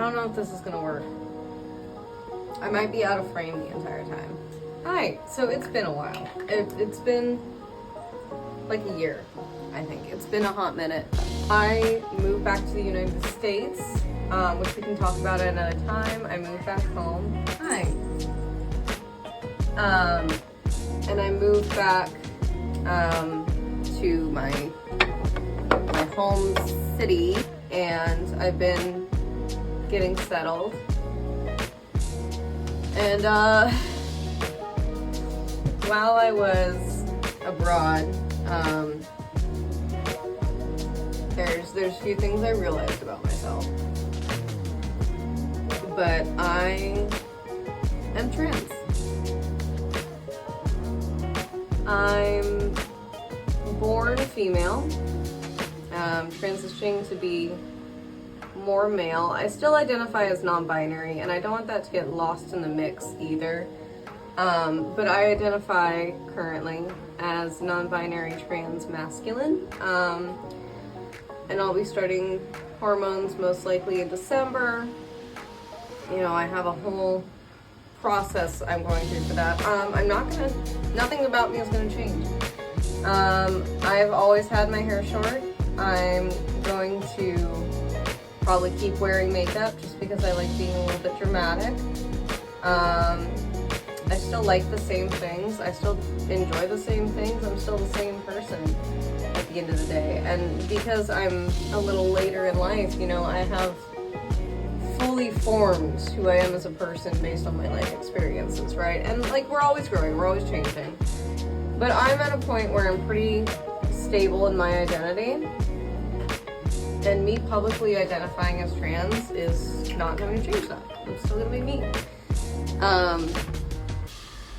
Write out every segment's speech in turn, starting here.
don't know if this is gonna work. I might be out of frame the entire time. Hi, so it's been a while. It's been like a year, I think. It's been a hot minute. I moved back to the United States, which we can talk about at another time. I moved back home. Hi. And I moved back to my home city, and I've been getting settled. And while I was abroad, there's a few things I realized about myself. But I am trans. I'm born female, transitioning to be more male. I still identify as non-binary, and I don't want that to get lost in the mix either. But I identify currently as non-binary trans masculine, and I'll be starting hormones most likely in December. You know, I have a whole process I'm going through for that. Nothing about me is gonna change. I've always had my hair short. I'm going to probably keep wearing makeup just because I like being a little bit dramatic. I still like the same things. I still enjoy the same things. I'm still the same person at the end of the day. And because I'm a little later in life, you know, I have fully formed who I am as a person based on my life experiences, right? And like, we're always growing, we're always changing. But I'm at a point where I'm pretty stable in my identity. And me publicly identifying as trans is not going to change that. I'm still going to be me.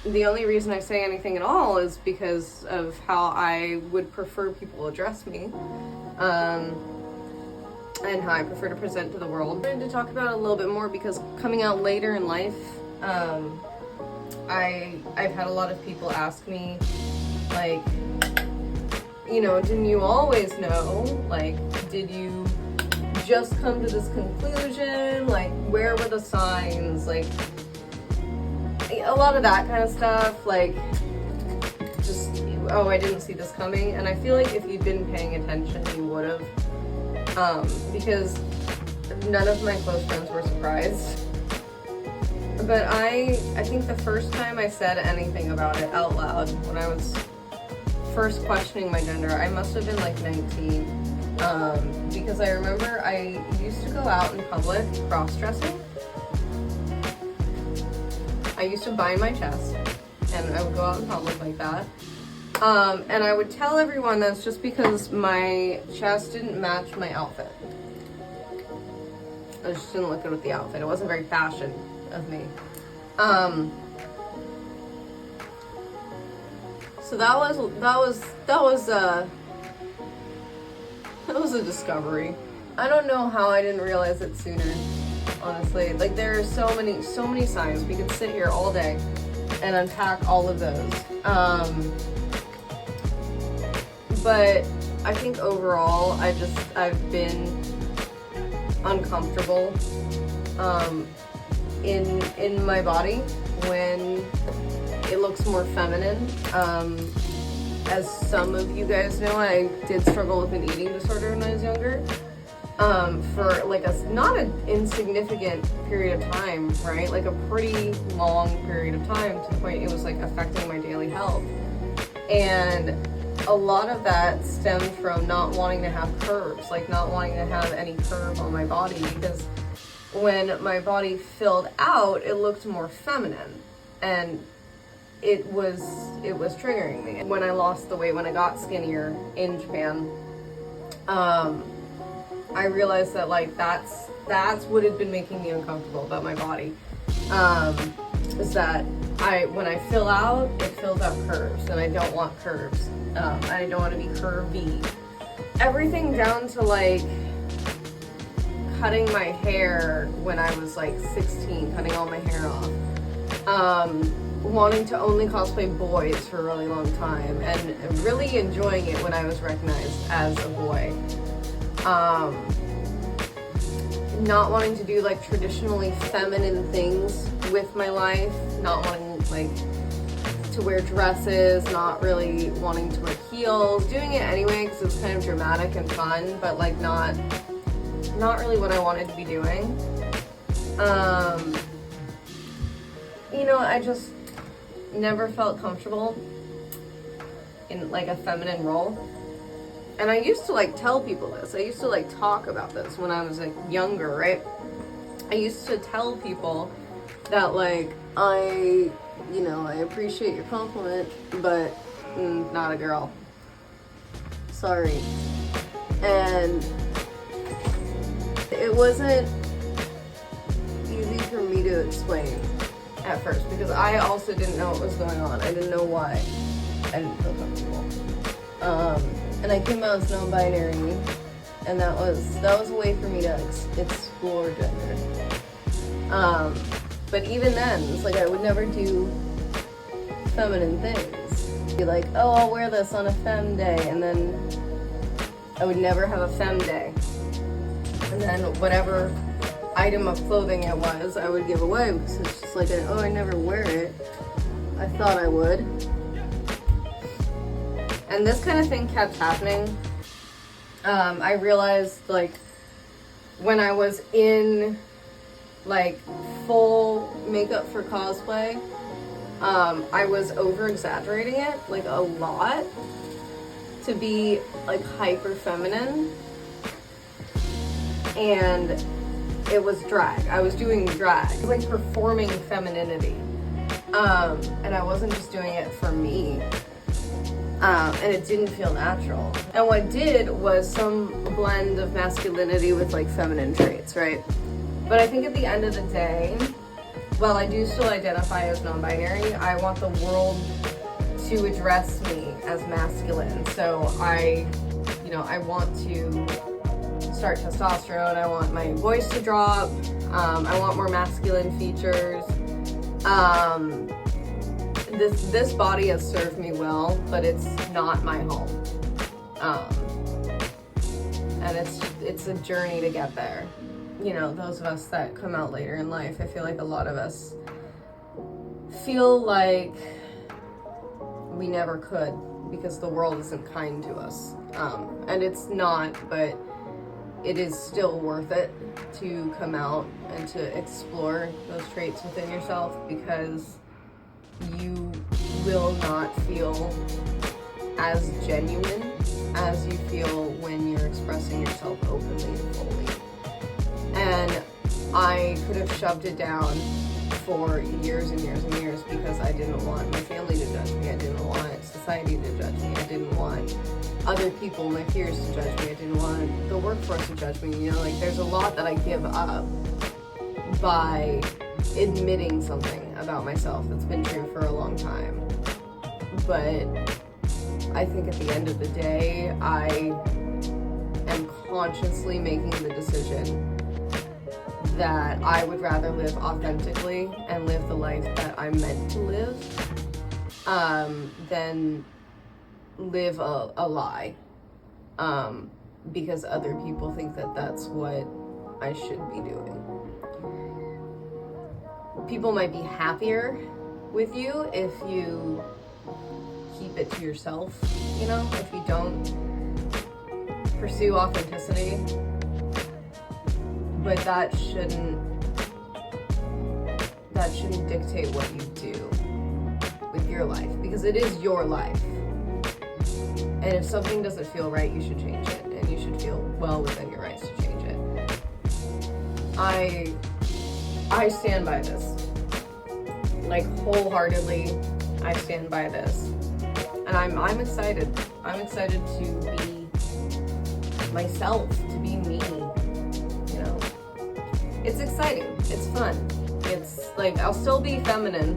The only reason I say anything at all is because of how I would prefer people address me, and how I prefer to present to the world. I wanted to talk about it a little bit more because coming out later in life, I've had a lot of people ask me, like, you know, didn't you always know? Like, did you just come to this conclusion? Like, where were the signs? Like, a lot of that kind of stuff, like, just, oh, I didn't see this coming. And I feel like if you'd been paying attention, you would have, because none of my close friends were surprised. But I think the first time I said anything about it out loud, when I was first questioning my gender, I must have been like 19, because I remember I used to go out in public cross-dressing. I used to bind my chest, and I would go out in public like that. And I would tell everyone that's just because my chest didn't match my outfit. I just didn't look good with the outfit. It wasn't very fashion of me. So that was a discovery. I don't know how I didn't realize it sooner. Honestly, like, there are so many signs. We could sit here all day and unpack all of those. But I think overall, I've been uncomfortable in my body when it looks more feminine. As some of you guys know, I did struggle with an eating disorder when I was younger. For like not an insignificant period of time, right? Like a pretty long period of time, to the point it was like affecting my daily health. And a lot of that stemmed from not wanting to have curves, like not wanting to have any curve on my body, because when my body filled out, it looked more feminine, and it was triggering me. When I lost the weight, when I got skinnier in Japan, I realized that, like, that's what had been making me uncomfortable about my body. Is that when I fill out, it fills out curves, and I don't want curves. I don't want to be curvy. Everything down to, like, cutting my hair when I was like 16, cutting all my hair off. Wanting to only cosplay boys for a really long time, and really enjoying it when I was recognized as a boy. not wanting to do like traditionally feminine things with my life, not wanting like to wear dresses, not really wanting to wear heels, doing it anyway because it was kind of dramatic and fun, but like not really what I wanted to be doing. You know, I just never felt comfortable in like a feminine role. And I used to like tell people this. I used to like talk about this when I was like younger, right? I used to tell people that like I appreciate your compliment, but not a girl. Sorry. And it wasn't easy for me to explain at first because I also didn't know what was going on. I didn't know why I didn't feel comfortable. And I came out as non-binary, and that was a way for me to explore gender. But even then, it's like I would never do feminine things. Be like, oh, I'll wear this on a femme day, and then I would never have a femme day. And then whatever item of clothing it was, I would give away because it's just like, I never wear it. I thought I would. And this kind of thing kept happening. I realized like when I was in like full makeup for cosplay, I was over exaggerating it like a lot to be like hyper feminine. And it was drag. I was doing drag. It was like performing femininity. And I wasn't just doing it for me. And it didn't feel natural. And what did was some blend of masculinity with like feminine traits, right? But I think at the end of the day, while I do still identify as non-binary, I want the world to address me as masculine. So I want to start testosterone. I want my voice to drop. I want more masculine features. This body has served me well, but it's not my home. And it's a journey to get there. You know, those of us that come out later in life, I feel like a lot of us feel like we never could because the world isn't kind to us. And it's not, but it is still worth it to come out and to explore those traits within yourself because you will not feel as genuine as you feel when you're expressing yourself openly and fully. And I could have shoved it down for years and years and years because I didn't want my family to judge me. I didn't want society to judge me. I didn't want other people, my peers, to judge me. I didn't want the workforce to judge me. You know, like there's a lot that I give up by admitting something about myself that's been true for a long time. But I think at the end of the day, I am consciously making the decision that I would rather live authentically and live the life that I'm meant to live than live a lie because other people think that that's what I should be doing. People might be happier with you if you keep it to yourself, you know, if you don't pursue authenticity, but that shouldn't dictate what you do with your life because it is your life. And if something doesn't feel right, you should change it, and you should feel well within your rights to change it. I stand by this. Like wholeheartedly, I stand by this. And I'm excited. I'm excited to be myself, to be me. You know? It's exciting. It's fun. It's like I'll still be feminine.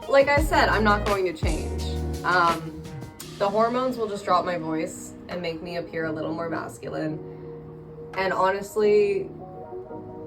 Like I said, I'm not going to change. The hormones will just drop my voice and make me appear a little more masculine. And honestly,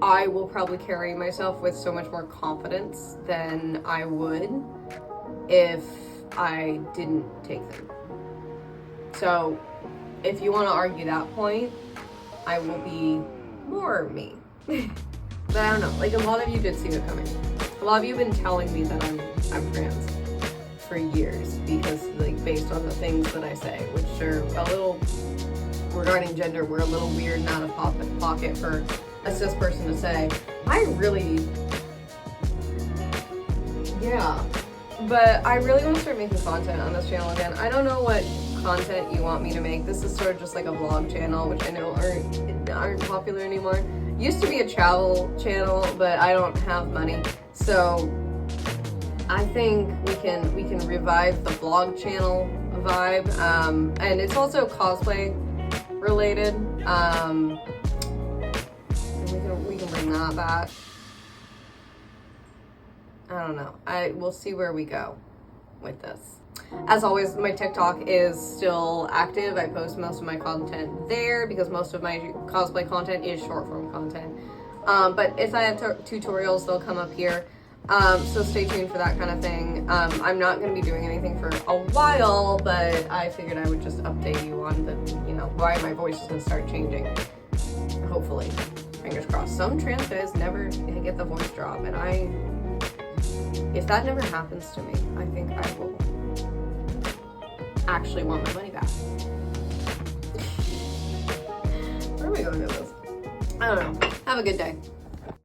I will probably carry myself with so much more confidence than I would if I didn't take them. So if you want to argue that point, I will be more me. But I don't know, like a lot of you did see it coming. A lot of you have been telling me that I'm trans for years because like based on the things that I say, which are a little, regarding gender, we're a little weird and out of pocket for a cis person to say. Yeah. But I really want to start making content on this channel again. I don't know what content you want me to make. This is sort of just like a vlog channel, which I know aren't popular anymore. Used to be a travel channel, but I don't have money. So I think we can revive the vlog channel vibe. And it's also cosplay related. And we can bring that back. I don't know. We'll see where we go with this. As always, my TikTok is still active. I post most of my content there because most of my cosplay content is short form content. But if I have tutorials, they'll come up here. So stay tuned for that kind of thing. I'm not going to be doing anything for a while, but I figured I would just update you on the, why my voice is going to start changing. Hopefully. Fingers crossed. Some trans guys never get the voice drop, and if that never happens to me, I think I will actually want my money back. Where are we going with this? I don't know. Have a good day.